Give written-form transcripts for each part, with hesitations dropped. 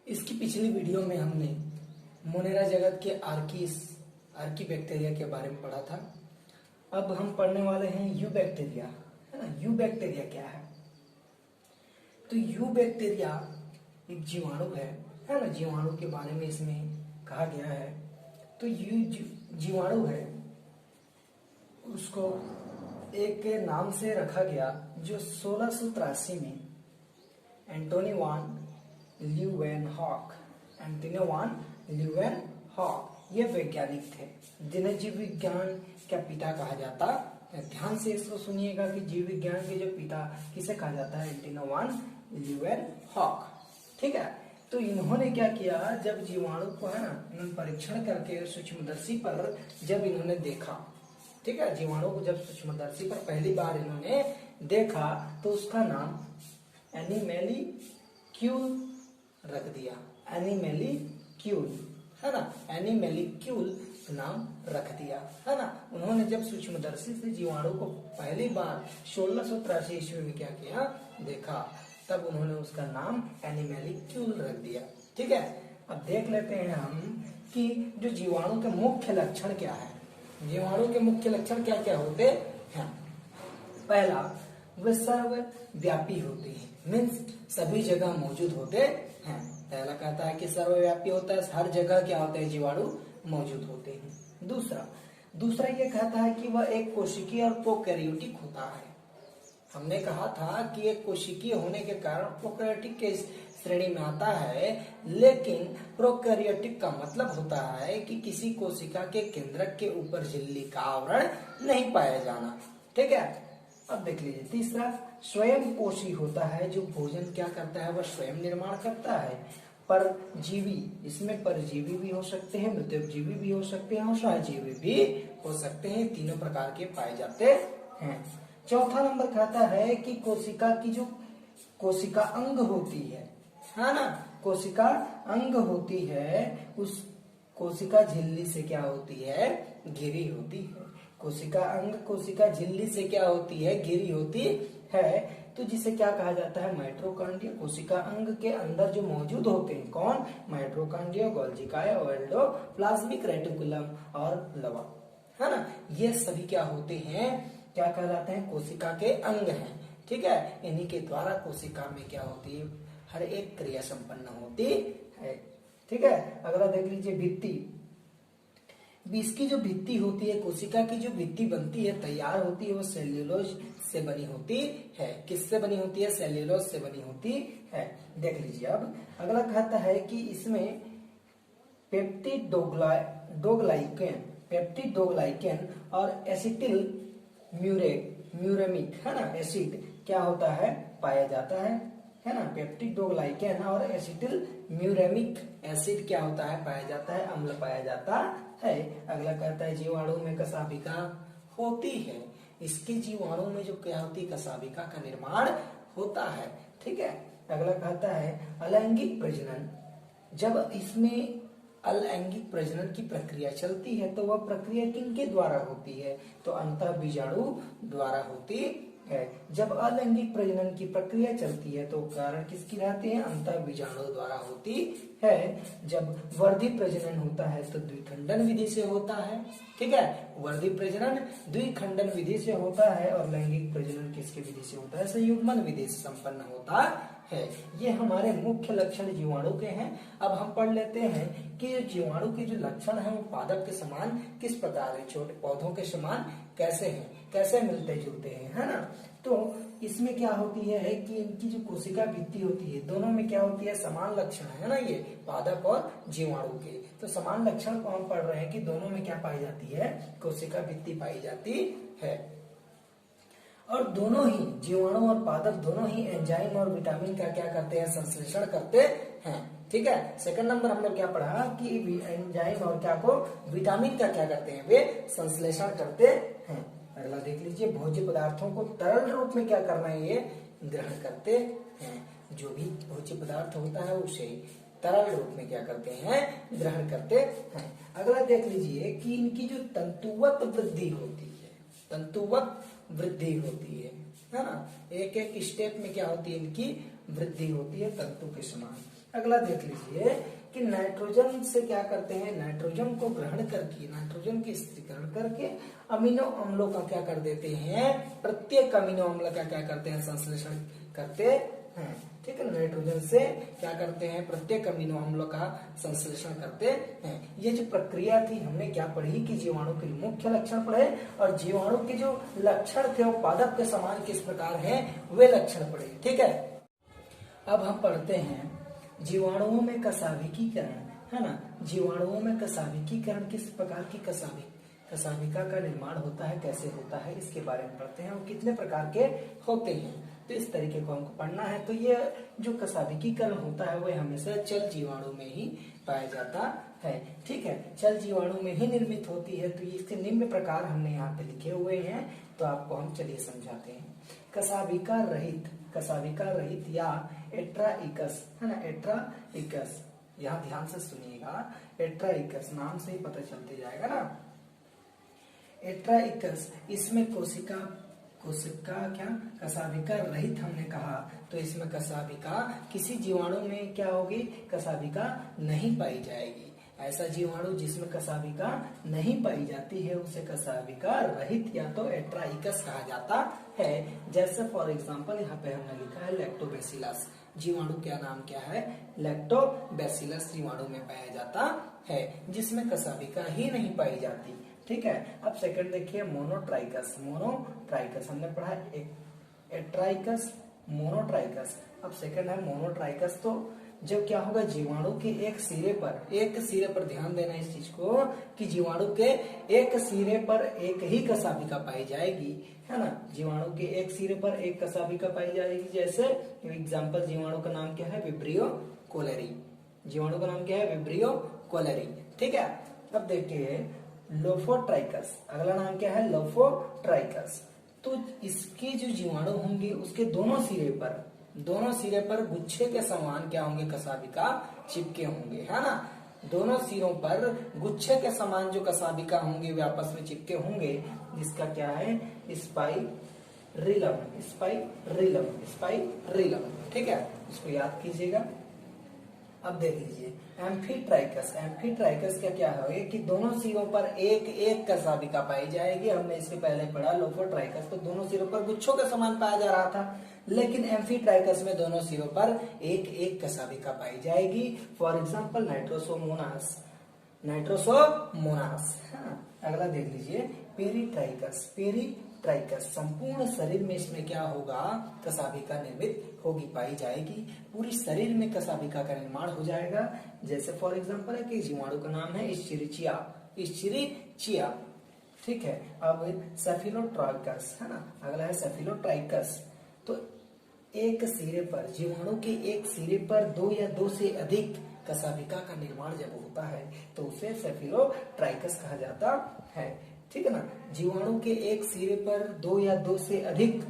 इसकी पिछली वीडियो में हमने मोनेरा जगत के आर्की बैक्टीरिया के बारे में पढ़ा था। अब हम पढ़ने वाले हैं यू बैक्टीरिया, है ना। यू बैक्टीरिया क्या है? तो यू बैक्टीरिया एक जीवाणु है ना। जीवाणु के बारे में इसमें कहा गया है। तो यू जीवाणु है, उसको एक नाम से रखा गया जो 1683 में एंटोनी वान ल्यूवेनहॉक ये वैज्ञानिक थे, जिन्हें जीव विज्ञान का पिता कहा जाता है। ध्यान से इसको सुनिएगा कि जीव विज्ञान के जो पिता किसे कहा जाता है? एंटोनी वान ल्यूवेनहॉक। ठीक है। तो इन्होंने क्या किया, जब जीवाणु को है ना इन्होंने परीक्षण करके सूक्ष्मदर्शी पर जब इन्होंने देखा, ठीक है, जीवाणु को जब सूक्ष्मदर्शी पर पहली बार इन्होंने देखा तो उसका नाम एनिमेलिक्यूल रख दिया। एनिमेलिक्यूल, है ना, एनिमेलिक्यूल नाम रख दिया, है ना। उन्होंने जब सूक्ष्मदर्शी से जीवाणु को पहली बार 1683 ईस्वी में क्या किया, देखा, तब उन्होंने उसका नाम एनिमेलिक्यूल रख दिया। ठीक है। अब देख लेते हैं हम कि जो जीवाणु के मुख्य लक्षण क्या है। जीवाणु के मुख्य लक्षण क्या क्या होते हैं? पहला, वे सर्वव्यापी होते हैं, मीन्स सभी जगह मौजूद होते हैं। पहला कहता है कि सर्वव्यापी होता है, हर जगह क्या होते हैं, जीवाणु मौजूद होते हैं। दूसरा ये कहता है कि वह एक कोशिकीय और प्रोकैरियोटिक होता है। हमने कहा था कि एक कोशिकीय होने के कारण प्रोकैरियोटिक के श्रेणी में आता है, लेकिन प्रोकैरियोटिक का मतलब होता है कि किसी कोशिका के केंद्रक के ऊपर झिल्ली का आवरण नहीं पाया जाना। ठीक है। अब देख लीजिए तीसरा, स्वयं पोषी होता है। जो भोजन क्या करता है, वह स्वयं निर्माण करता है। परजीवी, इसमें परजीवी भी हो सकते हैं, मृतजीवी भी हो सकते हैं और सहजीवी भी हो सकते हैं। तीनों प्रकार के पाए जाते हैं। चौथा नंबर कहता है कि कोशिका की जो कोशिका अंग होती है ना, कोशिका अंग होती है, उस कोशिका झिल्ली से क्या होती है, घिरी होती है। कोशिका अंग कोशिका झिल्ली से क्या होती है, घिरी होती है। तो जिसे क्या कहा जाता है, माइटोकॉन्ड्रिया। कोशिका अंग के अंदर जो मौजूद होते हैं, कौन? माइटोकॉन्ड्रिया, गोल्गी काया, एंडोप्लाज्मिक रेटिकुलम और लवा, है ना। ये सभी क्या होते हैं, क्या कहलाते हैं, कोशिका के अंग हैं। ठीक है। इन्हीं के द्वारा कोशिका में क्या होती है, हर एक क्रिया संपन्न होती है। ठीक है। अगला देख लीजिए भित्ति। इसकी जो भित्ति होती है, कोशिका की जो भित्ति बनती है, तैयार होती है, वो सेल्यूलोज से बनी होती है। किससे बनी होती है? सेल्यूलोज से बनी होती है। देख लीजिए। अब अगला कहता है कि इसमें पेप्टिडोग्लाइकेन और एसिटिल म्यूरेमिक, है ना, एसिड क्या होता है, पाया जाता है ना। पेप्टिडोग्लाइकेन और एसिटिल म्यूरेमिक एसिड क्या होता है, पाया जाता है, अम्ल पाया जाता है। अगला कहता है जीवाणु में कशाभिका होती है। इसके जीवाणु में जो क्या होती है, कशाभिका का निर्माण होता है। ठीक है। अगला कहता है अलैंगिक प्रजनन। जब इसमें अलैंगिक प्रजनन की प्रक्रिया चलती है तो वह प्रक्रिया किनके द्वारा होती है, तो अंतःबीजाणु द्वारा होती है। जब अलैंगिक प्रजनन की प्रक्रिया चलती है तो कारण किसकी रहती है, अंतःबीजाणु द्वारा होती है। जब वर्धी प्रजनन होता है तो द्विखंडन विधि से होता है। ठीक है। वर्धी प्रजनन द्विखंडन विधि से होता है और लैंगिक प्रजनन किसकी विधि से होता है, संयुग्मन विधि से संपन्न होता है। ये हमारे मुख्य लक्षण जीवाणु के हैं। अब हम पढ़ लेते हैं कि जीवाणु के जो लक्षण हैं वो पादप के समान किस प्रकार है, छोटे पौधों के समान कैसे हैं, कैसे मिलते जुलते हैं, है ना। तो इसमें क्या होती है कि इनकी जो कोशिका भित्ति होती है, दोनों में क्या होती है, समान लक्षण है ना, ये पादप और जीवाणु के। तो समान लक्षण को हम पढ़ रहे हैं कि दोनों में क्या पाई जाती है, कोशिका भित्ति पाई जाती है। और दोनों ही जीवाणु और पादप दोनों ही एंजाइम और विटामिन का क्या करते हैं, संश्लेषण करते हैं। ठीक है। सेकंड नंबर हमने क्या पढ़ा कि एंजाइम और क्या को, विटामिन का क्या करते हैं, वे संश्लेषण करते हैं। अगला देख लीजिए भोज्य पदार्थों को तरल रूप में क्या करना है, ये ग्रहण करते हैं। जो भी भोज्य पदार्थ होता है उसे तरल रूप में क्या करते हैं, ग्रहण करते हैं। अगला देख लीजिए कि इनकी जो तंतुवत वृद्धि होती है, तंतुवत वृद्धि होती है ना। एक एक स्टेप में क्या होती है, इनकी वृद्धि होती है तंतु के समान। अगला देख लीजिए कि नाइट्रोजन से क्या करते हैं, नाइट्रोजन को ग्रहण करके, नाइट्रोजन की स्थिरीकरण करके अमीनो अम्लों का क्या कर देते हैं, प्रत्येक अमीनो अम्ल का क्या करते हैं, संश्लेषण करते हैं। ठीक है, नाइट्रोजन से क्या करते हैं, प्रत्येक अमीनो अम्लों का संश्लेषण करते हैं। ये जो प्रक्रिया थी हमने क्या पढ़ी कि जीवाणु के मुख्य लक्षण पढ़े और जीवाणु के जो लक्षण थे वो पादप के समान किस प्रकार हैं वे लक्षण पढ़े। ठीक है, अब हम पढ़ते हैं जीवाणुओं में कशाभिकीकरण, है ना। जीवाणुओं में कशाभिकीकरण किस प्रकार की कशाभिका का निर्माण होता है, कैसे होता है, इसके बारे में पढ़ते हैं और कितने प्रकार के होते हैं। तो इस तरीके को हमको पढ़ना है। तो ये जो कशाभिकीकरण होता है वह हमेशा चल जीवाणु में ही पाया जाता है। ठीक है, चल जीवाणु में ही निर्मित होती है। तो इसके निम्न प्रकार हमने यहाँ पे लिखे हुए हैं, तो आपको हम चलिए समझाते हैं। कशाभिका रहित या एट्राइकस, है ना, एट्राइकस, यहाँ ध्यान से सुनिएगा, एट्राइकस नाम से ही पता चलते जाएगा ना। एट्राइकस, इसमें कोशिका क्या कशाभिका रहित हमने कहा, तो इसमें कशाभिका किसी जीवाणु में क्या होगी, कशाभिका नहीं पाई जाएगी। ऐसा जीवाणु जिसमें कशाभिका नहीं पाई जाती है उसे कशाभिका रहित या तो एट्राइकस कहा जाता है। जैसे फॉर एग्जांपल यहाँ पे हमने लिखा है लैक्टोबैसिलस, जीवाणु क्या नाम क्या है, लैक्टोबैसिलस जीवाणु में पाया जाता है जिसमें कशाभिका ही नहीं पाई जाती। ठीक है, अब सेकंड देखिए मोनोट्राइकस हमने पढ़ा एट्राइकस, मोनोट्राइकस। अब सेकंड है मोनोट्राइकस। तो जब क्या होगा, जीवाणु के एक सिरे पर ध्यान देना इस चीज को कि जीवाणु के एक सिरे पर एक ही कशाभिका पाई जाएगी, है ना। जीवाणु के एक सिरे पर एक कशाभिका पाई जाएगी। जैसे एग्जांपल, जीवाणु का नाम क्या है, विब्रियो कोलेरी। जीवाणु का नाम क्या है, विब्रियो कोलेरी। ठीक है, अब देखिए लोफोट्राइकस, अगला नाम क्या है, लोफोट्राइकस। तो इसके जो जीवाणु होंगे उसके दोनों सिरे पर गुच्छे के समान क्या होंगे, कशाभिका चिपके होंगे, है ना। दोनों सिरों पर गुच्छे के समान जो कशाभिका होंगे वे आपस में चिपके होंगे, जिसका क्या है, स्पाइरिलम। ठीक है, इसको याद कीजिएगा। अब देख लीजिए एम्फीट्राइकस का क्या है कि दोनों सिरों पर एक एक कशाभिका पाई जाएगी। हमने इससे पहले पढ़ा लोफोट्राइकस, तो दोनों सिरों पर गुच्छों के समान पाया जा रहा था, लेकिन एम्फीट्राइकस में दोनों सिरों पर एक एक कशाभिका पाई जाएगी। For example Nitrosomonas. अगला देख लीजिए पेरीट्राइकस, संपूर्ण शरीर में इसमें क्या होगा, कशाभिका निर्मित होगी, पाई जाएगी। पूरी शरीर में कशाभिका का निर्माण हो जाएगा। जैसे फॉर एग्जांपल है कि जीवाणु का नाम है इश्चीरिचिया। ठीक है, अब सेफिलोट्राइकस, है ना, अगला है सेफिलोट्राइकस। तो एक सिरे पर, जीवाणु के एक सिरे पर दो या दो से अधिक कशाभिका का निर्माण जब होता है तो उसे सेफिलोट्राइकस कहा जाता है। ठीक है ना, जीवाणु के एक सिरे पर दो या दो से अधिक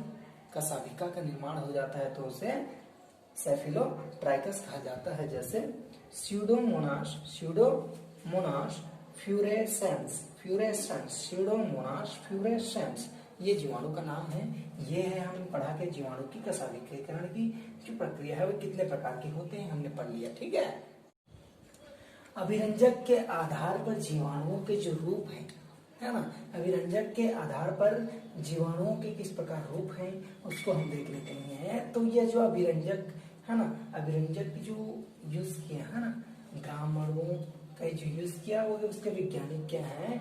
कशाभिका का निर्माण हो जाता है तो उसे सेफिलोट्राइकस कहा जाता है। जैसे स्यूडोमोनास फ्यूरेसेंस, ये जीवाणु का नाम है। ये है हमने पढ़ा के जीवाणु की कशाभिकीकरण की जो प्रक्रिया है वो कितने प्रकार की होते हैं हमने पढ़ लिया। ठीक है, अभिरंजक के आधार पर जीवाणुओं के जो रूप है ना, अभिरंजक के आधार पर जीवाणुओं के किस प्रकार रूप हैं उसको हम देख लेते हैं। तो ये जो अभिरंजक है ना, अभिरंजक जो यूज किया है ना, ग्राम अणुओं का जो यूज किया वो उसके वैज्ञानिक क्या है,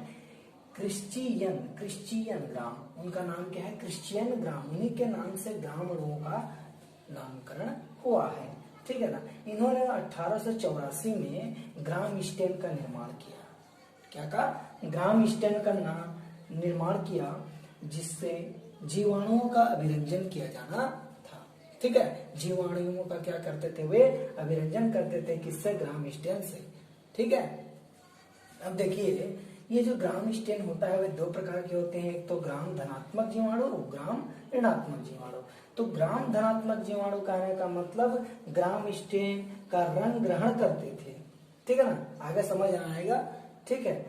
क्रिश्चियन ग्राम। उनका नाम क्या है, क्रिश्चियन ग्राम। उन्हीं के नाम से ग्राम अणुओं का नामकरण हुआ है। ठीक है ना, इन्होंने 1884 में ग्राम स्टेन का निर्माण किया। क्या का, ग्राम स्टेन का निर्माण किया जिससे जीवाणुओं का अभिरंजन किया जाना था। ठीक है, जीवाणुओं का क्या करते थे, वे अभिरंजन करते थे किससे, ग्राम स्टेन से। ठीक है, अब देखिए ये जो ग्राम स्टेन होता है वे दो प्रकार के होते हैं, एक तो ग्राम धनात्मक जीवाणु, ग्राम ऋणात्मक जीवाणु। तो ग्राम धनात्मक जीवाणु कहने का मतलब ग्राम स्टेन का रंग ग्रहण करते थे। ठीक है ना, आगे समझ आएगा। ठीक है,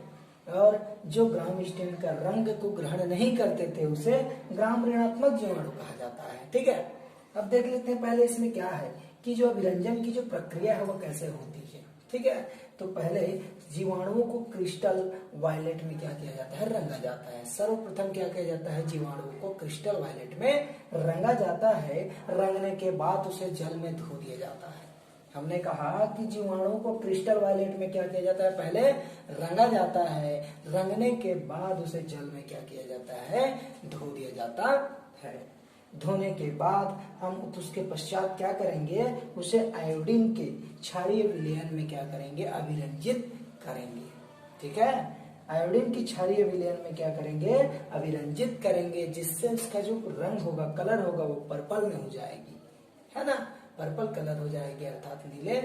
और जो ग्राम स्टेन का रंग को ग्रहण नहीं करते थे उसे ग्राम ऋणात्मक जीवाणु कहा जाता है। ठीक है, अब देख लेते हैं पहले इसमें क्या है, कि जो अभिरंजन की जो प्रक्रिया है वो कैसे होती है। ठीक है, तो पहले जीवाणुओं को क्रिस्टल वायलेट में क्या किया जाता है, रंगा जाता है। सर्वप्रथम क्या किया जाता है, जीवाणुओं को क्रिस्टल वायलेट में रंगा जाता है। रंगने के बाद उसे जल में धो दिया जाता है। हमने कहा कि जीवाणुओं को क्रिस्टल वायलेट में क्या किया जाता है, पहले रंगा जाता है। रंगने के बाद उसे जल में क्या किया जाता है, धो दिया जाता है। धोने के बाद हम उसके पश्चात क्या करेंगे, उसे आयोडीन के क्षारीय विलयन में क्या करेंगे, अभिरंजित करेंगे। ठीक है, आयोडीन की क्षारीय विलयन में क्या करेंगे, अभिरंजित करेंगे, जिससे उसका जो रंग होगा, कलर होगा, वो पर्पल में हो जाएगी, है ना, पर्पल कलर हो जाएगी, अर्थात नीले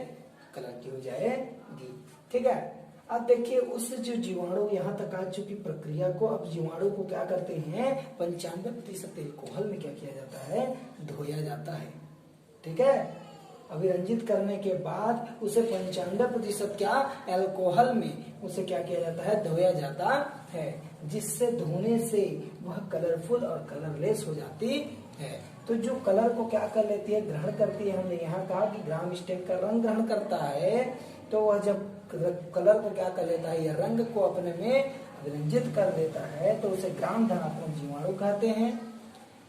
कलर की हो जाएगी। ठीक है, अब देखिए उस जो जीवाणु यहाँ तक आ चुकी प्रक्रिया को, अब जीवाणु को क्या करते हैं, 95% एल्कोहल में क्या किया जाता है, धोया जाता है। ठीक है, अभिरंजित करने के बाद उसे 95% क्या, एल्कोहल में उसे क्या किया जाता है, धोया जाता है, जिससे धोने से वह कलरफुल और कलरलेस हो जाती है। तो जो कलर को क्या कर लेती है, ग्रहण करती है। हमने यहाँ कहा कि ग्राम स्टेन का रंग ग्रहण करता है, तो वह जब कलर को क्या कर लेता है, यह रंग को अपने में अभिरंजित कर लेता है, तो उसे ग्राम धनात्मक जीवाणु कहते हैं।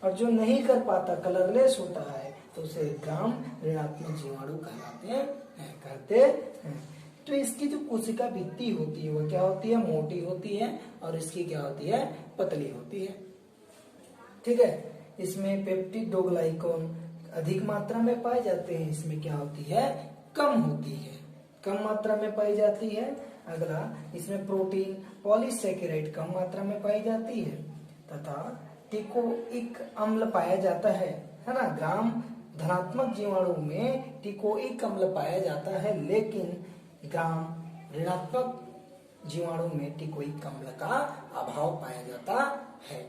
और जो नहीं कर पाता, कलरलेस होता है, तो उसे ग्राम ऋणात्मक जीवाणु कहते हैं। तो इसकी जो कोशिका भित्ति होती है वो क्या होती है, मोटी होती है, और इसकी क्या होती है, पतली होती है। ठीक है, इसमें पेप्टिडोग्लाइकॉन अधिक मात्रा में पाए जाते हैं, इसमें क्या होती है, कम होती है, कम मात्रा में पाई जाती है। अगला, इसमें प्रोटीन पॉलीसैकेराइड कम मात्रा में पाई जाती है, तथा टिकोइक अम्ल पाया जाता है ना। ग्राम धनात्मक जीवाणु में टिकोइक अम्ल पाया जाता है, लेकिन ग्राम ऋणात्मक जीवाणु में टिकोइक अम्ल का अभाव पाया जाता है।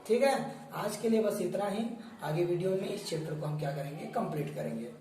ठीक है, आज के लिए बस इतना ही। आगे वीडियो में इस चैप्टर को हम क्या करेंगे, कंप्लीट करेंगे।